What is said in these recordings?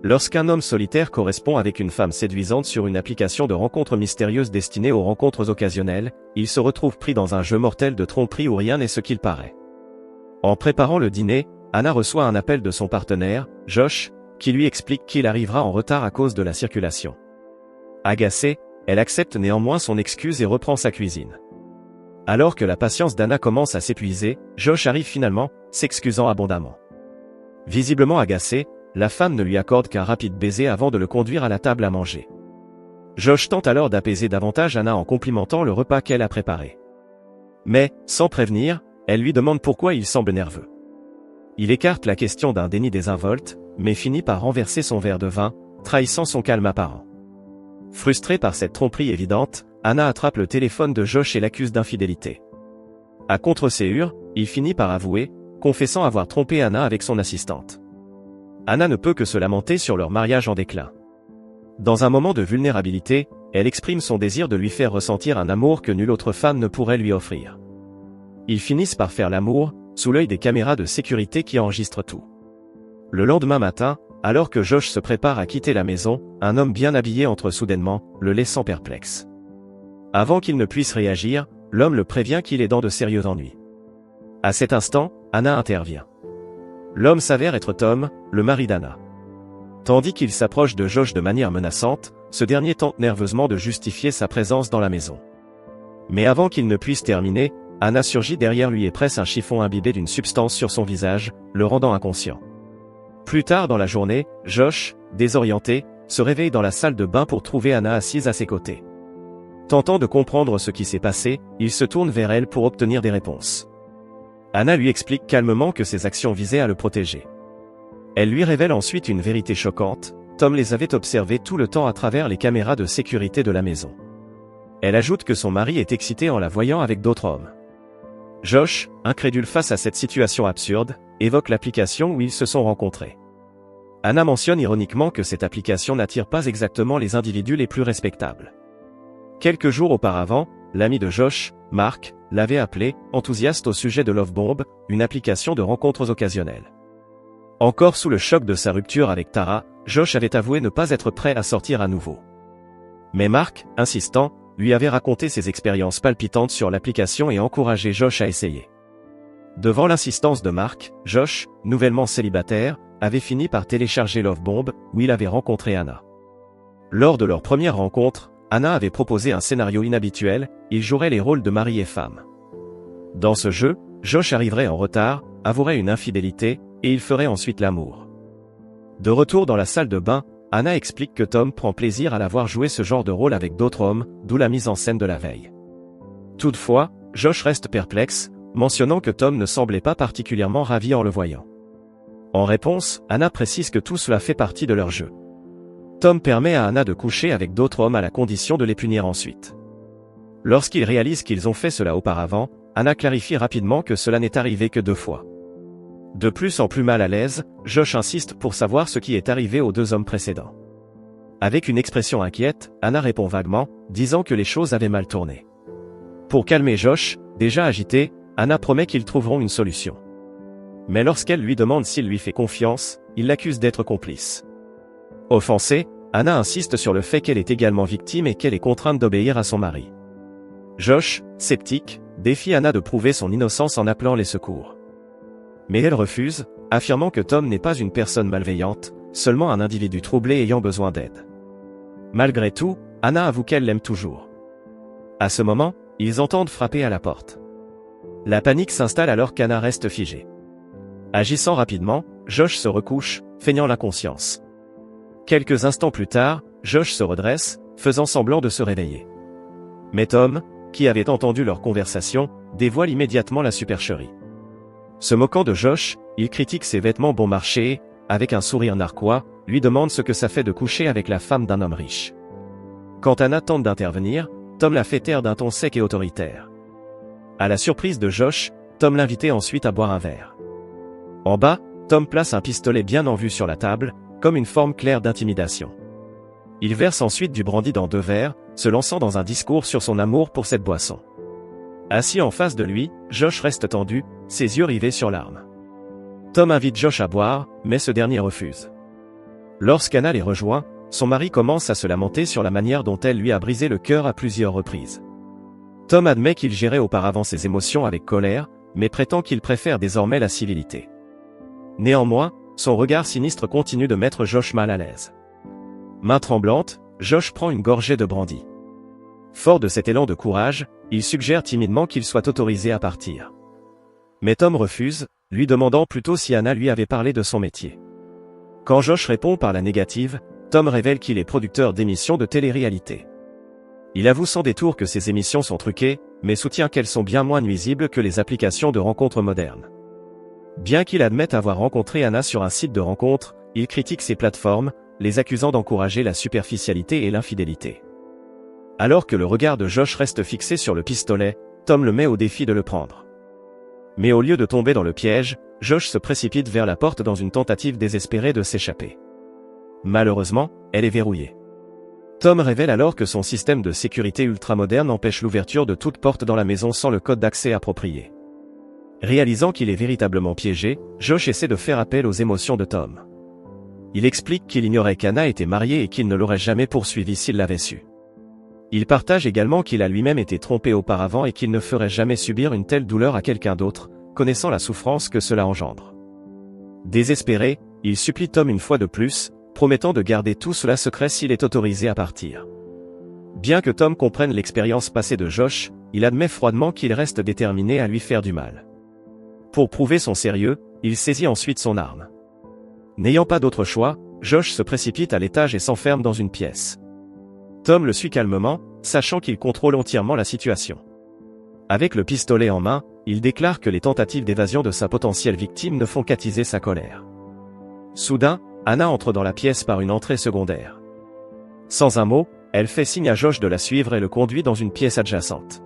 Lorsqu'un homme solitaire correspond avec une femme séduisante sur une application de rencontres mystérieuses destinée aux rencontres occasionnelles, il se retrouve pris dans un jeu mortel de tromperie où rien n'est ce qu'il paraît. En préparant le dîner, Anna reçoit un appel de son partenaire, Josh, qui lui explique qu'il arrivera en retard à cause de la circulation. Agacée, elle accepte néanmoins son excuse et reprend sa cuisine. Alors que la patience d'Anna commence à s'épuiser, Josh arrive finalement, s'excusant abondamment. Visiblement agacée, la femme ne lui accorde qu'un rapide baiser avant de le conduire à la table à manger. Josh tente alors d'apaiser davantage Anna en complimentant le repas qu'elle a préparé. Mais, sans prévenir, elle lui demande pourquoi il semble nerveux. Il écarte la question d'un déni désinvolte, mais finit par renverser son verre de vin, trahissant son calme apparent. Frustrée par cette tromperie évidente, Anna attrape le téléphone de Josh et l'accuse d'infidélité. À contre-séhure, il finit par avouer, confessant avoir trompé Anna avec son assistante. Anna ne peut que se lamenter sur leur mariage en déclin. Dans un moment de vulnérabilité, elle exprime son désir de lui faire ressentir un amour que nulle autre femme ne pourrait lui offrir. Ils finissent par faire l'amour, sous l'œil des caméras de sécurité qui enregistrent tout. Le lendemain matin, alors que Josh se prépare à quitter la maison, un homme bien habillé entre soudainement, le laissant perplexe. Avant qu'il ne puisse réagir, l'homme le prévient qu'il est dans de sérieux ennuis. À cet instant, Anna intervient. L'homme s'avère être Tom, le mari d'Anna. Tandis qu'il s'approche de Josh de manière menaçante, ce dernier tente nerveusement de justifier sa présence dans la maison. Mais avant qu'il ne puisse terminer, Anna surgit derrière lui et presse un chiffon imbibé d'une substance sur son visage, le rendant inconscient. Plus tard dans la journée, Josh, désorienté, se réveille dans la salle de bain pour trouver Anna assise à ses côtés. Tentant de comprendre ce qui s'est passé, il se tourne vers elle pour obtenir des réponses. Anna lui explique calmement que ses actions visaient à le protéger. Elle lui révèle ensuite une vérité choquante, Tom les avait observés tout le temps à travers les caméras de sécurité de la maison. Elle ajoute que son mari est excité en la voyant avec d'autres hommes. Josh, incrédule face à cette situation absurde, évoque l'application où ils se sont rencontrés. Anna mentionne ironiquement que cette application n'attire pas exactement les individus les plus respectables. Quelques jours auparavant, l'ami de Josh, Mark, l'avait appelé, enthousiaste au sujet de Love Bomb, une application de rencontres occasionnelles. Encore sous le choc de sa rupture avec Tara, Josh avait avoué ne pas être prêt à sortir à nouveau. Mais Mark, insistant, lui avait raconté ses expériences palpitantes sur l'application et encouragé Josh à essayer. Devant l'insistance de Mark, Josh, nouvellement célibataire, avait fini par télécharger Love Bomb, où il avait rencontré Anna. Lors de leur première rencontre, Anna avait proposé un scénario inhabituel, ils joueraient les rôles de mari et femme. Dans ce jeu, Josh arriverait en retard, avouerait une infidélité, et il ferait ensuite l'amour. De retour dans la salle de bain, Anna explique que Tom prend plaisir à la voir jouer ce genre de rôle avec d'autres hommes, d'où la mise en scène de la veille. Toutefois, Josh reste perplexe, mentionnant que Tom ne semblait pas particulièrement ravi en le voyant. En réponse, Anna précise que tout cela fait partie de leur jeu. Tom permet à Anna de coucher avec d'autres hommes à la condition de les punir ensuite. Lorsqu'ils réalisent qu'ils ont fait cela auparavant, Anna clarifie rapidement que cela n'est arrivé que 2 fois. De plus en plus mal à l'aise, Josh insiste pour savoir ce qui est arrivé aux 2 hommes précédents. Avec une expression inquiète, Anna répond vaguement, disant que les choses avaient mal tourné. Pour calmer Josh, déjà agité, Anna promet qu'ils trouveront une solution. Mais lorsqu'elle lui demande s'il lui fait confiance, il l'accuse d'être complice. Offensée, Anna insiste sur le fait qu'elle est également victime et qu'elle est contrainte d'obéir à son mari. Josh, sceptique, défie Anna de prouver son innocence en appelant les secours. Mais elle refuse, affirmant que Tom n'est pas une personne malveillante, seulement un individu troublé ayant besoin d'aide. Malgré tout, Anna avoue qu'elle l'aime toujours. À ce moment, ils entendent frapper à la porte. La panique s'installe alors qu'Anna reste figée. Agissant rapidement, Josh se recouche, feignant l'inconscience. Quelques instants plus tard, Josh se redresse, faisant semblant de se réveiller. Mais Tom, qui avait entendu leur conversation, dévoile immédiatement la supercherie. Se moquant de Josh, il critique ses vêtements bon marché et, avec un sourire narquois, lui demande ce que ça fait de coucher avec la femme d'un homme riche. Quand Anna tente d'intervenir, Tom la fait taire d'un ton sec et autoritaire. À la surprise de Josh, Tom l'invitait ensuite à boire un verre. En bas, Tom place un pistolet bien en vue sur la table, comme une forme claire d'intimidation. Il verse ensuite du brandy dans 2 verres, se lançant dans un discours sur son amour pour cette boisson. Assis en face de lui, Josh reste tendu, ses yeux rivés sur l'arme. Tom invite Josh à boire, mais ce dernier refuse. Lorsqu'Anna les rejoint, son mari commence à se lamenter sur la manière dont elle lui a brisé le cœur à plusieurs reprises. Tom admet qu'il gérait auparavant ses émotions avec colère, mais prétend qu'il préfère désormais la civilité. Néanmoins, son regard sinistre continue de mettre Josh mal à l'aise. Main tremblante, Josh prend une gorgée de brandy. Fort de cet élan de courage, il suggère timidement qu'il soit autorisé à partir. Mais Tom refuse, lui demandant plutôt si Anna lui avait parlé de son métier. Quand Josh répond par la négative, Tom révèle qu'il est producteur d'émissions de télé-réalité. Il avoue sans détour que ces émissions sont truquées, mais soutient qu'elles sont bien moins nuisibles que les applications de rencontres modernes. Bien qu'il admette avoir rencontré Anna sur un site de rencontre, il critique ces plateformes, les accusant d'encourager la superficialité et l'infidélité. Alors que le regard de Josh reste fixé sur le pistolet, Tom le met au défi de le prendre. Mais au lieu de tomber dans le piège, Josh se précipite vers la porte dans une tentative désespérée de s'échapper. Malheureusement, elle est verrouillée. Tom révèle alors que son système de sécurité ultramoderne empêche l'ouverture de toute porte dans la maison sans le code d'accès approprié. Réalisant qu'il est véritablement piégé, Josh essaie de faire appel aux émotions de Tom. Il explique qu'il ignorait qu'Anna était mariée et qu'il ne l'aurait jamais poursuivi s'il l'avait su. Il partage également qu'il a lui-même été trompé auparavant et qu'il ne ferait jamais subir une telle douleur à quelqu'un d'autre, connaissant la souffrance que cela engendre. Désespéré, il supplie Tom une fois de plus, promettant de garder tout cela secret s'il est autorisé à partir. Bien que Tom comprenne l'expérience passée de Josh, il admet froidement qu'il reste déterminé à lui faire du mal. Pour prouver son sérieux, il saisit ensuite son arme. N'ayant pas d'autre choix, Josh se précipite à l'étage et s'enferme dans une pièce. Tom le suit calmement, sachant qu'il contrôle entièrement la situation. Avec le pistolet en main, il déclare que les tentatives d'évasion de sa potentielle victime ne font qu'attiser sa colère. Soudain, Anna entre dans la pièce par une entrée secondaire. Sans un mot, elle fait signe à Josh de la suivre et le conduit dans une pièce adjacente.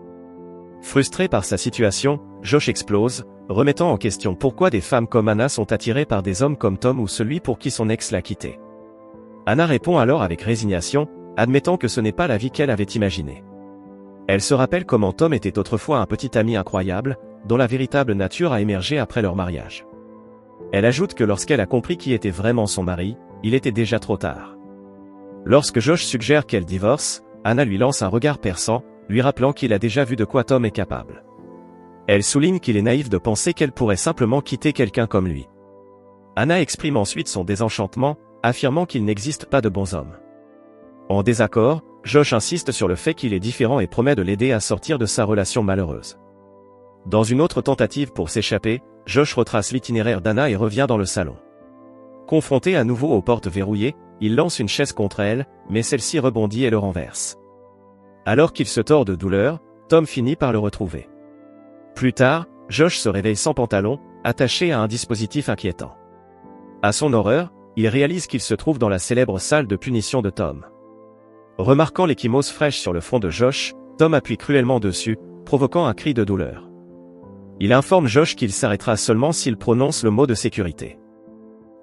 Frustré par sa situation, Josh explose, remettant en question pourquoi des femmes comme Anna sont attirées par des hommes comme Tom ou celui pour qui son ex l'a quitté. Anna répond alors avec résignation, admettant que ce n'est pas la vie qu'elle avait imaginée. Elle se rappelle comment Tom était autrefois un petit ami incroyable, dont la véritable nature a émergé après leur mariage. Elle ajoute que lorsqu'elle a compris qui était vraiment son mari, il était déjà trop tard. Lorsque Josh suggère qu'elle divorce, Anna lui lance un regard perçant, lui rappelant qu'il a déjà vu de quoi Tom est capable. Elle souligne qu'il est naïf de penser qu'elle pourrait simplement quitter quelqu'un comme lui. Anna exprime ensuite son désenchantement, affirmant qu'il n'existe pas de bons hommes. En désaccord, Josh insiste sur le fait qu'il est différent et promet de l'aider à sortir de sa relation malheureuse. Dans une autre tentative pour s'échapper, Josh retrace l'itinéraire d'Anna et revient dans le salon. Confronté à nouveau aux portes verrouillées, il lance une chaise contre elle, mais celle-ci rebondit et le renverse. Alors qu'il se tord de douleur, Tom finit par le retrouver. Plus tard, Josh se réveille sans pantalon, attaché à un dispositif inquiétant. À son horreur, il réalise qu'il se trouve dans la célèbre salle de punition de Tom. Remarquant l'échymose fraîche sur le front de Josh, Tom appuie cruellement dessus, provoquant un cri de douleur. Il informe Josh qu'il s'arrêtera seulement s'il prononce le mot de sécurité.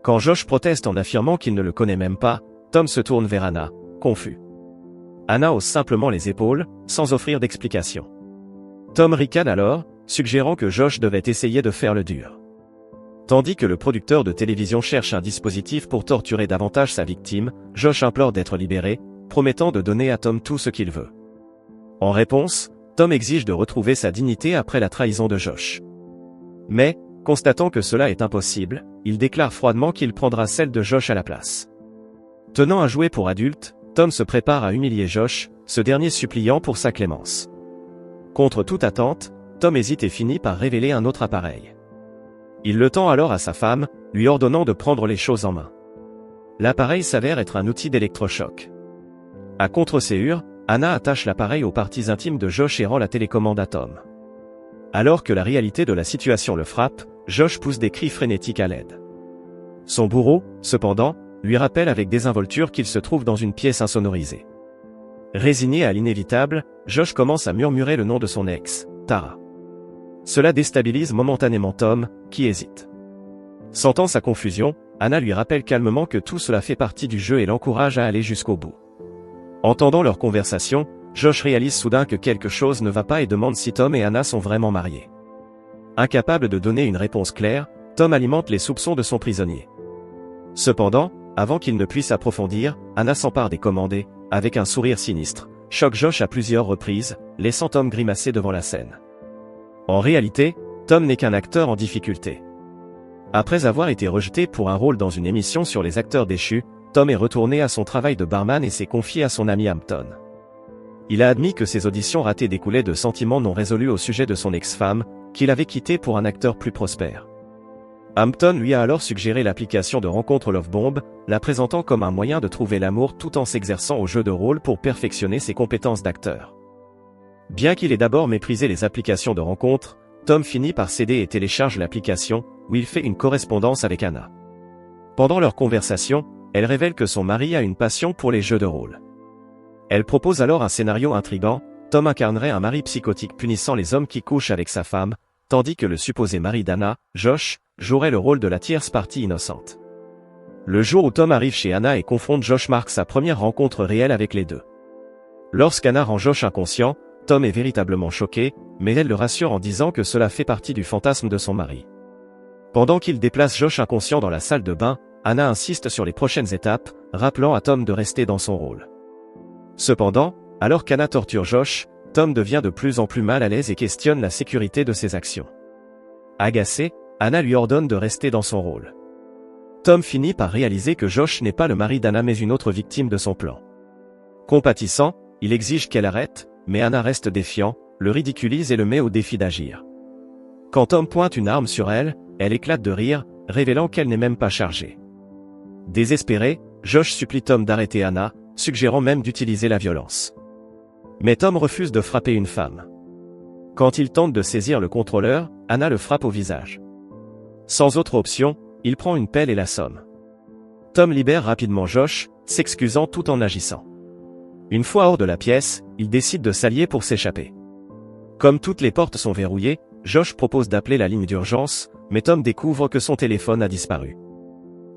Quand Josh proteste en affirmant qu'il ne le connaît même pas, Tom se tourne vers Anna, confus. Anna hausse simplement les épaules, sans offrir d'explication. Tom ricane alors, suggérant que Josh devait essayer de faire le dur. Tandis que le producteur de télévision cherche un dispositif pour torturer davantage sa victime, Josh implore d'être libéré, promettant de donner à Tom tout ce qu'il veut. En réponse, Tom exige de retrouver sa dignité après la trahison de Josh. Mais, constatant que cela est impossible, il déclare froidement qu'il prendra celle de Josh à la place. Tenant un jouet pour adulte, Tom se prépare à humilier Josh, ce dernier suppliant pour sa clémence. Contre toute attente, Tom hésite et finit par révéler un autre appareil. Il le tend alors à sa femme, lui ordonnant de prendre les choses en main. L'appareil s'avère être un outil d'électrochoc. À contre-séhure, Anna attache l'appareil aux parties intimes de Josh et rend la télécommande à Tom. Alors que la réalité de la situation le frappe, Josh pousse des cris frénétiques à l'aide. Son bourreau, cependant, lui rappelle avec désinvolture qu'il se trouve dans une pièce insonorisée. Résigné à l'inévitable, Josh commence à murmurer le nom de son ex, Tara. Cela déstabilise momentanément Tom, qui hésite. Sentant sa confusion, Anna lui rappelle calmement que tout cela fait partie du jeu et l'encourage à aller jusqu'au bout. Entendant leur conversation, Josh réalise soudain que quelque chose ne va pas et demande si Tom et Anna sont vraiment mariés. Incapable de donner une réponse claire, Tom alimente les soupçons de son prisonnier. Cependant, avant qu'il ne puisse approfondir, Anna s'empare des commandes et, avec un sourire sinistre, choque Josh à plusieurs reprises, laissant Tom grimacer devant la scène. En réalité, Tom n'est qu'un acteur en difficulté. Après avoir été rejeté pour un rôle dans une émission sur les acteurs déchus, Tom est retourné à son travail de barman et s'est confié à son ami Hampton. Il a admis que ses auditions ratées découlaient de sentiments non résolus au sujet de son ex-femme, qu'il avait quittée pour un acteur plus prospère. Hampton lui a alors suggéré l'application de rencontre Love Bomb, la présentant comme un moyen de trouver l'amour tout en s'exerçant au jeu de rôle pour perfectionner ses compétences d'acteur. Bien qu'il ait d'abord méprisé les applications de rencontre, Tom finit par céder et télécharge l'application, où il fait une correspondance avec Anna. Pendant leur conversation, elle révèle que son mari a une passion pour les jeux de rôle. Elle propose alors un scénario intrigant. Tom incarnerait un mari psychotique punissant les hommes qui couchent avec sa femme, tandis que le supposé mari d'Anna, Josh, jouerait le rôle de la tierce partie innocente. Le jour où Tom arrive chez Anna et confronte Josh marque sa première rencontre réelle avec les deux. Lorsqu'Anna rend Josh inconscient, Tom est véritablement choqué, mais elle le rassure en disant que cela fait partie du fantasme de son mari. Pendant qu'il déplace Josh inconscient dans la salle de bain, Anna insiste sur les prochaines étapes, rappelant à Tom de rester dans son rôle. Cependant, alors qu'Anna torture Josh, Tom devient de plus en plus mal à l'aise et questionne la sécurité de ses actions. Agacé, Anna lui ordonne de rester dans son rôle. Tom finit par réaliser que Josh n'est pas le mari d'Anna mais une autre victime de son plan. Compatissant, il exige qu'elle arrête, mais Anna reste défiant, le ridiculise et le met au défi d'agir. Quand Tom pointe une arme sur elle, elle éclate de rire, révélant qu'elle n'est même pas chargée. Désespéré, Josh supplie Tom d'arrêter Anna, suggérant même d'utiliser la violence. Mais Tom refuse de frapper une femme. Quand il tente de saisir le contrôleur, Anna le frappe au visage. Sans autre option, il prend une pelle et l'assomme. Tom libère rapidement Josh, s'excusant tout en agissant. Une fois hors de la pièce, il décide de s'allier pour s'échapper. Comme toutes les portes sont verrouillées, Josh propose d'appeler la ligne d'urgence, mais Tom découvre que son téléphone a disparu.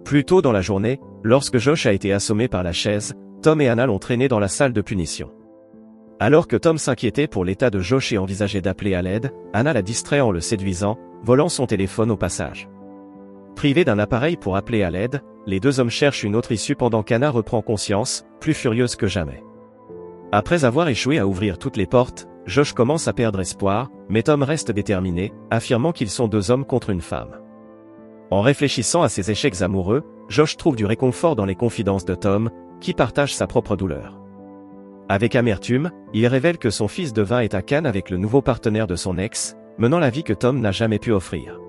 Plus tôt dans la journée, lorsque Josh a été assommé par la chaise, Tom et Anna l'ont traîné dans la salle de punition. Alors que Tom s'inquiétait pour l'état de Josh et envisageait d'appeler à l'aide, Anna l'a distrait en le séduisant, volant son téléphone au passage. Privés d'un appareil pour appeler à l'aide, les deux hommes cherchent une autre issue pendant qu'Anna reprend conscience, plus furieuse que jamais. Après avoir échoué à ouvrir toutes les portes, Josh commence à perdre espoir, mais Tom reste déterminé, affirmant qu'ils sont deux hommes contre une femme. En réfléchissant à ses échecs amoureux, Josh trouve du réconfort dans les confidences de Tom, qui partage sa propre douleur. Avec amertume, il révèle que son fils de 20 est à Cannes avec le nouveau partenaire de son ex, menant la vie que Tom n'a jamais pu offrir.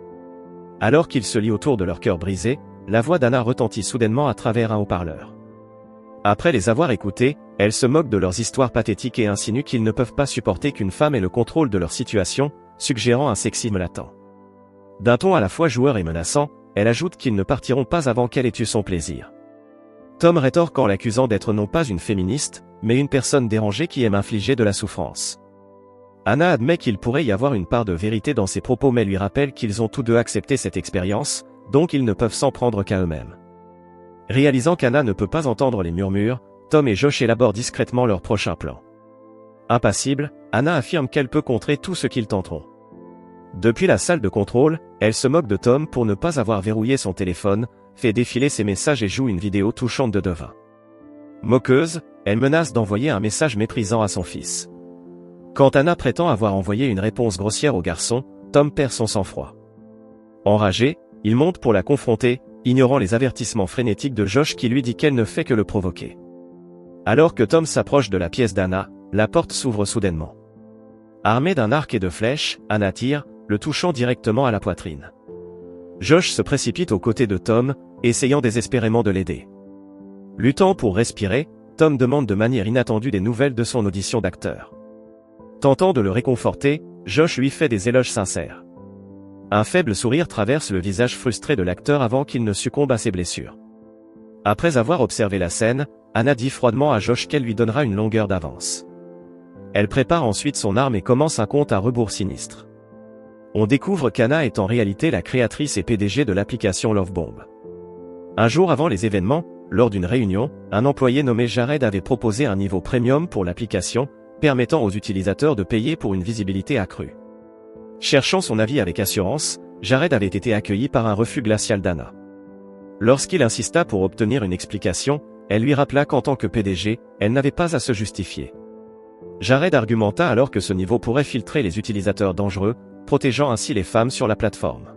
Alors qu'ils se lient autour de leur cœur brisé, la voix d'Anna retentit soudainement à travers un haut-parleur. Après les avoir écoutés, elle se moque de leurs histoires pathétiques et insinue qu'ils ne peuvent pas supporter qu'une femme ait le contrôle de leur situation, suggérant un sexisme latent. D'un ton à la fois joueur et menaçant, elle ajoute qu'ils ne partiront pas avant qu'elle ait eu son plaisir. Tom rétorque en l'accusant d'être non pas une féministe, mais une personne dérangée qui aime infliger de la souffrance. Anna admet qu'il pourrait y avoir une part de vérité dans ses propos mais lui rappelle qu'ils ont tous deux accepté cette expérience, donc ils ne peuvent s'en prendre qu'à eux-mêmes. Réalisant qu'Anna ne peut pas entendre les murmures, Tom et Josh élaborent discrètement leur prochain plan. Impassible, Anna affirme qu'elle peut contrer tout ce qu'ils tenteront. Depuis la salle de contrôle, elle se moque de Tom pour ne pas avoir verrouillé son téléphone, fait défiler ses messages et joue une vidéo touchante de Devin. Moqueuse, elle menace d'envoyer un message méprisant à son fils. Quand Anna prétend avoir envoyé une réponse grossière au garçon, Tom perd son sang-froid. Enragé, il monte pour la confronter, ignorant les avertissements frénétiques de Josh qui lui dit qu'elle ne fait que le provoquer. Alors que Tom s'approche de la pièce d'Anna, la porte s'ouvre soudainement. Armée d'un arc et de flèches, Anna tire, le touchant directement à la poitrine. Josh se précipite aux côtés de Tom, essayant désespérément de l'aider. Luttant pour respirer, Tom demande de manière inattendue des nouvelles de son audition d'acteur. Tentant de le réconforter, Josh lui fait des éloges sincères. Un faible sourire traverse le visage frustré de l'acteur avant qu'il ne succombe à ses blessures. Après avoir observé la scène, Anna dit froidement à Josh qu'elle lui donnera une longueur d'avance. Elle prépare ensuite son arme et commence un compte à rebours sinistre. On découvre qu'Anna est en réalité la créatrice et PDG de l'application Love Bomb. Un jour avant les événements, lors d'une réunion, un employé nommé Jared avait proposé un niveau premium pour l'application, permettant aux utilisateurs de payer pour une visibilité accrue. Cherchant son avis avec assurance, Jared avait été accueilli par un refus glacial d'Anna. Lorsqu'il insista pour obtenir une explication, elle lui rappela qu'en tant que PDG, elle n'avait pas à se justifier. Jared argumenta alors que ce niveau pourrait filtrer les utilisateurs dangereux, protégeant ainsi les femmes sur la plateforme.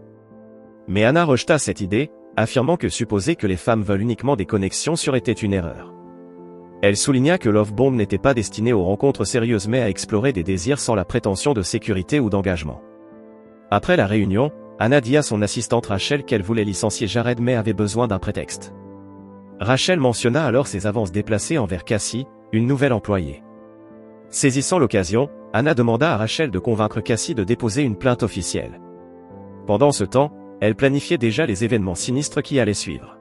Mais Anna rejeta cette idée, affirmant que supposer que les femmes veulent uniquement des connexions serait une erreur. Elle souligna que Lovebomb n'était pas destiné aux rencontres sérieuses mais à explorer des désirs sans la prétention de sécurité ou d'engagement. Après la réunion, Anna dit à son assistante Rachel qu'elle voulait licencier Jared mais avait besoin d'un prétexte. Rachel mentionna alors ses avances déplacées envers Cassie, une nouvelle employée. Saisissant l'occasion, Anna demanda à Rachel de convaincre Cassie de déposer une plainte officielle. Pendant ce temps, elle planifiait déjà les événements sinistres qui allaient suivre.